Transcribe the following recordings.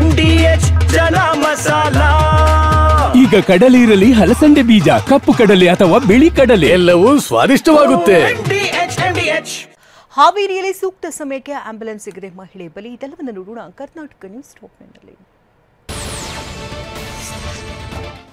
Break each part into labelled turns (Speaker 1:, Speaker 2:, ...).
Speaker 1: MDH ಜನ ಮಸಾಲಾ.
Speaker 2: ಈಗ ಕಡಲೆ ಇರಲಿ, ಹಲಸಂಡೆ ಬೀಜ, ಕಪ್ಪು ಕಡಲೆ ಅಥವಾ ಬಿಳಿ ಕಡಲೆ, ಎಲ್ಲವೂ ಸ್ವಾದಿಷ್ಟವಾಗುತ್ತೆ.
Speaker 3: ಹಾವೇರಿಯಲ್ಲಿ ಸೂಕ್ತ ಸಮಯಕ್ಕೆ ಆಂಬ್ಯುಲೆನ್ಸ್ ಸಿಗದೆ ಮಹಿಳೆ ಬಲಿ. ಇದೆಲ್ಲವನ್ನು ನೋಡೋಣ ಕರ್ನಾಟಕ ನ್ಯೂಸ್ ಟಾಪ್ನಲ್ಲಿ.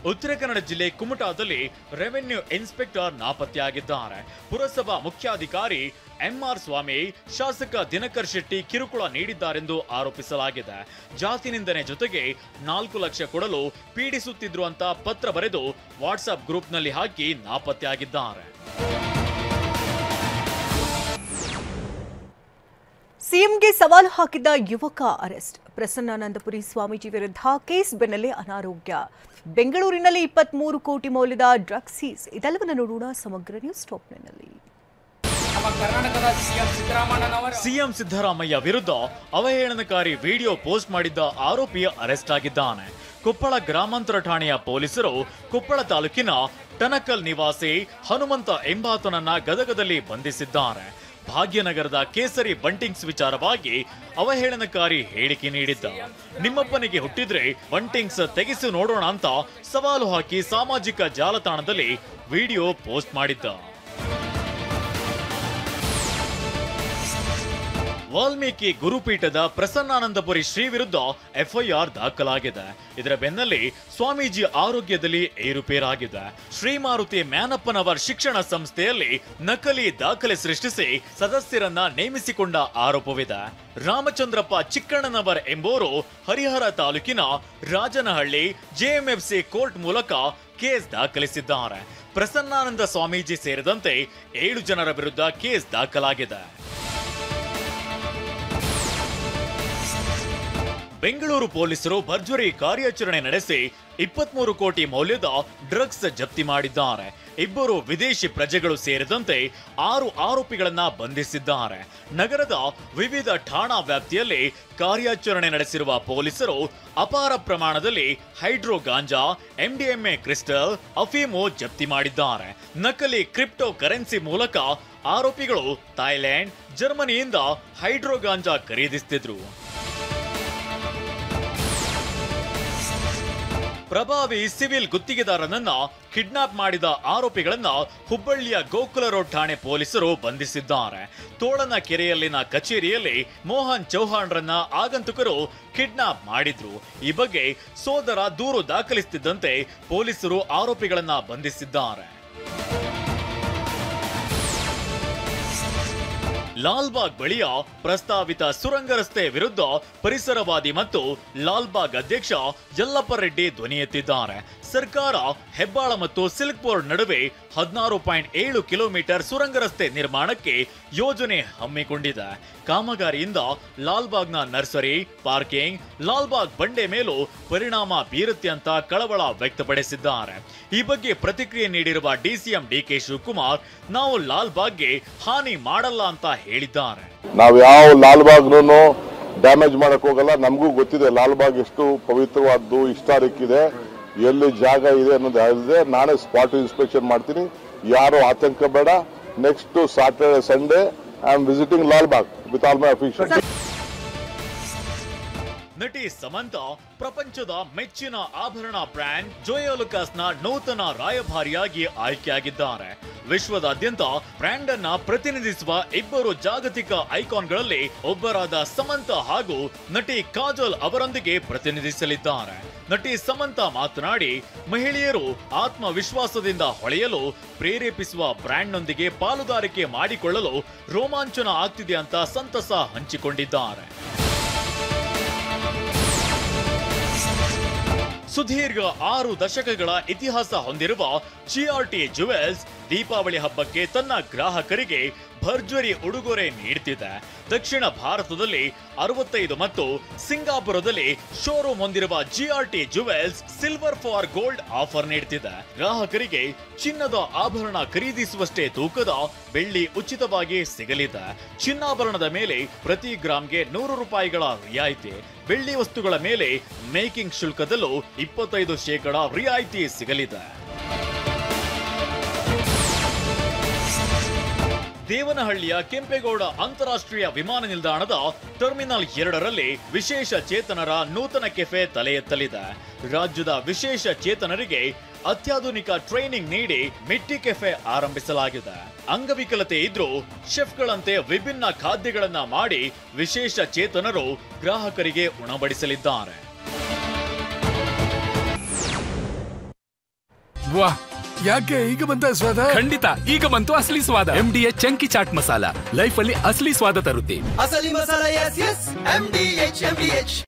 Speaker 4: ಉತ್ತರ ಕನ್ನಡ ಜಿಲ್ಲೆ ಕುಮಟಾದಲ್ಲಿ ರೆವೆನ್ಯೂ ಇನ್ಸ್ಪೆಕ್ಟರ್ ನಾಪತ್ತೆಯಾಗಿದ್ದಾರೆ. ಪುರಸಭಾ ಮುಖ್ಯಾಧಿಕಾರಿ ಎಂಆರ್ ಸ್ವಾಮಿ, ಶಾಸಕ ದಿನಕರ್ ಶೆಟ್ಟಿ ಕಿರುಕುಳ ನೀಡಿದ್ದಾರೆಂದು ಆರೋಪಿಸಲಾಗಿದೆ. ಜಾತಿ ನಿಂದನೆ ಜೊತೆಗೆ 4 ಲಕ್ಷ ಕೊಡಲು ಪೀಡಿಸುತ್ತಿದ್ರು ಅಂತ ಪತ್ರ ಬರೆದು ವಾಟ್ಸ್ಆಪ್ ಗ್ರೂಪ್ನಲ್ಲಿ ಹಾಕಿ ನಾಪತ್ತೆಯಾಗಿದ್ದಾರೆ.
Speaker 3: ಸಿಎಂಗೆ ಸವಾಲು ಹಾಕಿದ್ದ ಯುವಕ ಅರೆಸ್ಟ್. ಪ್ರಸನ್ನಾನಂದಪುರಿ ಸ್ವಾಮೀಜಿ ವಿರುದ್ಧ ಕೇಸ್ ಬೆನ್ನಲ್ಲೇ ಅನಾರೋಗ್ಯ. ಬೆಂಗಳೂರಿನಲ್ಲಿ 23 ಕೋಟಿ ಮೌಲ್ಯದ ಡ್ರಗ್ಸ್ ಸೀಸ್. ಇದೆಲ್ಲವನ್ನು ನೋಡೋಣ ಸಮಗ್ರ ನ್ಯೂಸ್ ಟಾಪ್ನಲ್ಲಿ.
Speaker 4: ಸಿಎಂ ಸಿದ್ದರಾಮಯ್ಯ ವಿರುದ್ಧ ಅವಹೇಳನಕಾರಿ ವಿಡಿಯೋ ಪೋಸ್ಟ್ ಮಾಡಿದ್ದ ಆರೋಪಿ ಅರೆಸ್ಟ್ ಆಗಿದ್ದಾನೆ. ಕೊಪ್ಪಳ ಗ್ರಾಮಾಂತರ ಠಾಣೆಯ ಪೊಲೀಸರು ಕೊಪ್ಪಳ ತಾಲೂಕಿನ ಟನಕಲ್ ನಿವಾಸಿ ಹನುಮಂತ ಎಂಬಾತನನ್ನ ಗದಗದಲ್ಲಿ ಬಂಧಿಸಿದ್ದಾರೆ. ಭಾಗ್ಯನಗರದ ಕೇಸರಿ ಬಂಟಿಂಗ್ಸ್ ವಿಚಾರವಾಗಿ ಅವಹೇಳನಕಾರಿ ಹೇಳಿಕೆ ನೀಡಿದ್ದ. ನಿಮ್ಮಪ್ಪನಿಗೆ ಹುಟ್ಟಿದ್ರೆ ಬಂಟಿಂಗ್ಸ್ ತೆಗೆಸಿ ನೋಡೋಣ ಅಂತ ಸವಾಲು ಹಾಕಿ ಸಾಮಾಜಿಕ ಜಾಲತಾಣದಲ್ಲಿ ವಿಡಿಯೋ ಪೋಸ್ಟ್ ಮಾಡಿದ್ದ. ವಾಲ್ಮೀಕಿ ಗುರುಪೀಠದ ಪ್ರಸನ್ನಾನಂದಪುರಿ ಶ್ರೀ ವಿರುದ್ಧ ಎಫ್ಐಆರ್ ದಾಖಲಾಗಿದೆ. ಇದರ ಬೆನ್ನಲ್ಲೇ ಸ್ವಾಮೀಜಿ ಆರೋಗ್ಯದಲ್ಲಿ ಏರುಪೇರಾಗಿದೆ. ಶ್ರೀಮಾರುತಿ ಮ್ಯಾನಪ್ಪನವರ್ ಶಿಕ್ಷಣ ಸಂಸ್ಥೆಯಲ್ಲಿ ನಕಲಿ ದಾಖಲೆ ಸೃಷ್ಟಿಸಿ ಸದಸ್ಯರನ್ನ ನೇಮಿಸಿಕೊಂಡ ಆರೋಪವಿದೆ. ರಾಮಚಂದ್ರಪ್ಪ ಚಿಕ್ಕಣ್ಣನವರ್ ಎಂಬುವರು ಹರಿಹರ ತಾಲೂಕಿನ ರಾಜನಹಳ್ಳಿ ಜೆಎಂಎಫ್ಸಿ ಕೋರ್ಟ್ ಮೂಲಕ ಕೇಸ್ ದಾಖಲಿಸಿದ್ದಾರೆ. ಪ್ರಸನ್ನಾನಂದ ಸ್ವಾಮೀಜಿ ಸೇರಿದಂತೆ 7 ಜನರ ವಿರುದ್ಧ ಕೇಸ್ ದಾಖಲಾಗಿದೆ. ಬೆಂಗಳೂರು ಪೊಲೀಸರು ಭರ್ಜರಿ ಕಾರ್ಯಾಚರಣೆ ನಡೆಸಿ 23 ಕೋಟಿ ಮೌಲ್ಯದ ಡ್ರಗ್ಸ್ ಜಪ್ತಿ ಮಾಡಿದ್ದಾರೆ. 2 ವಿದೇಶಿ ಪ್ರಜೆಗಳು ಸೇರಿದಂತೆ 6 ಆರೋಪಿಗಳನ್ನ ಬಂಧಿಸಿದ್ದಾರೆ. ನಗರದ ವಿವಿಧ ಠಾಣಾ ವ್ಯಾಪ್ತಿಯಲ್ಲಿ ಕಾರ್ಯಾಚರಣೆ ನಡೆಸಿರುವ ಪೊಲೀಸರು ಅಪಾರ ಪ್ರಮಾಣದಲ್ಲಿ ಹೈಡ್ರೋ ಗಾಂಜಾ, MDMA ಕ್ರಿಸ್ಟಲ್, ಅಫೀಮು ಜಪ್ತಿ ಮಾಡಿದ್ದಾರೆ. ನಕಲಿ ಕ್ರಿಪ್ಟೋ ಕರೆನ್ಸಿ ಮೂಲಕ ಆರೋಪಿಗಳು ಥೈಲ್ಯಾಂಡ್, ಜರ್ಮನಿಯಿಂದ ಹೈಡ್ರೋ ಗಾಂಜಾ ಖರೀದಿಸುತ್ತಿದ್ರು. ಪ್ರಭಾವಿ ಸಿವಿಲ್ ಗುತ್ತಿಗೆದಾರನನ್ನ ಕಿಡ್ನಾಪ್ ಮಾಡಿದ ಆರೋಪಿಗಳನ್ನ ಹುಬ್ಬಳ್ಳಿಯ ಗೋಕುಲ ರೋಡ್ ಠಾಣೆ ಪೊಲೀಸರು ಬಂಧಿಸಿದ್ದಾರೆ. ತೋಳನ ಕೆರೆಯಲ್ಲಿನ ಕಚೇರಿಯಲ್ಲಿ ಮೋಹನ್ ಚೌಹಾಣ್ರನ್ನ ಆಗಂತುಕರು ಕಿಡ್ನಾಪ್ ಮಾಡಿದ್ರು. ಈ ಬಗ್ಗೆ ಸೋದರ ದೂರು ದಾಖಲಿಸುತ್ತಿದ್ದಂತೆ ಪೊಲೀಸರು ಆರೋಪಿಗಳನ್ನ ಬಂಧಿಸಿದ್ದಾರೆ. ಲಾಲ್ಬಾಗ್ ಬಳಿಯ ಪ್ರಸ್ತಾವಿತ ಸುರಂಗ ರಸ್ತೆ ವಿರುದ್ಧ ಪರಿಸರವಾದಿ ಮತ್ತು ಲಾಲ್ಬಾಗ್ ಅಧ್ಯಕ್ಷ ಯಲ್ಲಪ್ಪ ರೆಡ್ಡಿ ಧ್ವನಿ ಎತ್ತಿದ್ದಾರೆ. ಸರ್ಕಾರ ಹೆಬ್ಬಾಳ ಮತ್ತು ಸಿಲ್ಕ್ಪೋರ್ಟ್ ನಡುವೆ 16.7 ಕಿಲೋಮೀಟರ್ ಸುರಂಗ ರಸ್ತೆ ನಿರ್ಮಾಣಕ್ಕೆ ಯೋಜನೆ ಹಮ್ಮಿಕೊಂಡಿದೆ. ಕಾಮಗಾರಿಯಿಂದ ಲಾಲ್ಬಾಗ್ನ ನರ್ಸರಿ, ಪಾರ್ಕಿಂಗ್, ಲಾಲ್ಬಾಗ್ ಬಂಡೆ ಮೇಲೂ ಪರಿಣಾಮ ಬೀರುತ್ತೆ ಅಂತ ಕಳವಳ ವ್ಯಕ್ತಪಡಿಸಿದ್ದಾರೆ. ಈ ಬಗ್ಗೆ ಪ್ರತಿಕ್ರಿಯೆ ನೀಡಿರುವ ಡಿಸಿಎಂ ಡಿಕೆ ಶಿವಕುಮಾರ್, ನಾವು ಲಾಲ್ಬಾಗ್ಗೆ ಹಾನಿ ಮಾಡಲ್ಲ ಅಂತ ಹೇಳಿದ್ದಾರೆ.
Speaker 5: ನಾವು ಯಾವ ಲಾಲ್ಬಾಗ್ನೂ ಡ್ಯಾಮೇಜ್ ಮಾಡಕ್ ಹೋಗಲ್ಲ. ನಮಗೂ ಗೊತ್ತಿದೆ ಲಾಲ್ಬಾಗ್ ಎಷ್ಟು ಪವಿತ್ರವಾದ್ದು, ಹಿಸ್ಟಾರಿಕ್ ಇದೆ, ಎಲ್ಲಿ ಜಾಗ ಇದೆ ಅನ್ನೋದು ಹೇಳಿದೆ. ನಾನೇ ಸ್ಪಾಟ್ ಇನ್ಸ್ಪೆಕ್ಷನ್ ಮಾಡ್ತೀನಿ, ಯಾರು ಆತಂಕ ಬೇಡ. Next Saturday Sunday I am visiting Lalbagh with all my officials.
Speaker 4: ನಟಿ ಸಮಂತ ಪ್ರಪಂಚದ ಮೆಚ್ಚಿನ ಆಭರಣ ಬ್ರ್ಯಾಂಡ್ ಜೋಯೋಲುಕಾಸ್ನ ನೂತನ ರಾಯಭಾರಿಯಾಗಿ ಆಯ್ಕೆಯಾಗಿದ್ದಾರೆ. ವಿಶ್ವದಾದ್ಯಂತ ಬ್ರ್ಯಾಂಡ್ ಅನ್ನ ಪ್ರತಿನಿಧಿಸುವ 2 ಜಾಗತಿಕ ಐಕಾನ್ಗಳಲ್ಲಿ ಒಬ್ಬರಾದ ಸಮಂತ ಹಾಗೂ ನಟಿ ಕಾಜೋಲ್ ಅವರೊಂದಿಗೆ ಪ್ರತಿನಿಧಿಸಲಿದ್ದಾರೆ. ನಟಿ ಸಮಂತ ಮಾತನಾಡಿ, ಮಹಿಳೆಯರು ಆತ್ಮವಿಶ್ವಾಸದಿಂದ ಹೊಳೆಯಲು ಪ್ರೇರೇಪಿಸುವ ಬ್ರ್ಯಾಂಡ್ನೊಂದಿಗೆ ಪಾಲುದಾರಿಕೆ ಮಾಡಿಕೊಳ್ಳಲು ರೋಮಾಂಚನ ಆಗ್ತಿದೆ ಅಂತ ಸಂತಸ ಹಂಚಿಕೊಂಡಿದ್ದಾರೆ. ಸುದೀರ್ಘ 6 ದಶಕಗಳ ಇತಿಹಾಸ ಹೊಂದಿರುವ ಜಿಆರ್ಟಿ ಜುವೆಲ್ಸ್ ದೀಪಾವಳಿ ಹಬ್ಬಕ್ಕೆ ತನ್ನ ಗ್ರಾಹಕರಿಗೆ ಭರ್ಜರಿ ಉಡುಗೊರೆ ನೀಡುತ್ತಿದೆ. ದಕ್ಷಿಣ ಭಾರತದಲ್ಲಿ 65 ಮತ್ತು ಸಿಂಗಾಪುರದಲ್ಲಿ ಶೋರೂಮ್ ಹೊಂದಿರುವ GRT jewels silver for gold offer ನೀಡುತ್ತಿದೆ. ಗ್ರಾಹಕರಿಗೆ ಚಿನ್ನದ ಆಭರಣ ಖರೀದಿಸುವಷ್ಟೇ ತೂಕದ ಬೆಳ್ಳಿ ಉಚಿತವಾಗಿ ಸಿಗಲಿದೆ. ಚಿನ್ನಾಭರಣದ ಮೇಲೆ ಪ್ರತಿ ಗ್ರಾಮ್ಗೆ 100 ರೂಪಾಯಿಗಳ ರಿಯಾಯಿತಿ. ಬೆಳ್ಳಿ ವಸ್ತುಗಳ ಮೇಲೆ ಮೇಕಿಂಗ್ ಶುಲ್ಕದಲ್ಲೂ 25% ರಿಯಾಯಿತಿ ಸಿಗಲಿದೆ. ದೇವನಹಳ್ಳಿಯ ಕೆಂಪೇಗೌಡ ಅಂತಾರಾಷ್ಟ್ರೀಯ ವಿಮಾನ ನಿಲ್ದಾಣದ ಟರ್ಮಿನಲ್ 2ರಲ್ಲಿ ವಿಶೇಷ ಚೇತನರ ನೂತನ ಕೆಫೆ ತಲೆ ಎತ್ತಲಿದೆ. ರಾಜ್ಯದ ವಿಶೇಷ ಚೇತನರಿಗೆ ಅತ್ಯಾಧುನಿಕ ಟ್ರೈನಿಂಗ್ ನೀಡಿ ಮಿಟ್ಟಿ ಕೆಫೆ ಆರಂಭಿಸಲಾಗಿದೆ. ಅಂಗವಿಕಲತೆ ಇದ್ರೂ ಶೆಫ್ಗಳಂತೆ ವಿಭಿನ್ನ ಖಾದ್ಯಗಳನ್ನ ಮಾಡಿ ವಿಶೇಷ ಚೇತನರು ಗ್ರಾಹಕರಿಗೆ ಉಣಬಡಿಸಲಿದ್ದಾರೆ.
Speaker 6: ವಾಹ್, ಯಾಕೆ ಈಗ ಬಂತ ಸ್ವಾದ?
Speaker 2: ಖಂಡಿತ ಈಗ ಬಂತು ಅಸಲಿ ಸ್ವಾದ. MDH chunky chaat masala life ಅಲ್ಲಿ ಅಸಲಿ ಸ್ವಾದ ತರುತ್ತೆ.
Speaker 1: ಅಸಲಿ ಮಸಾಲ, ಎಸ್ ಎಸ್ MDH.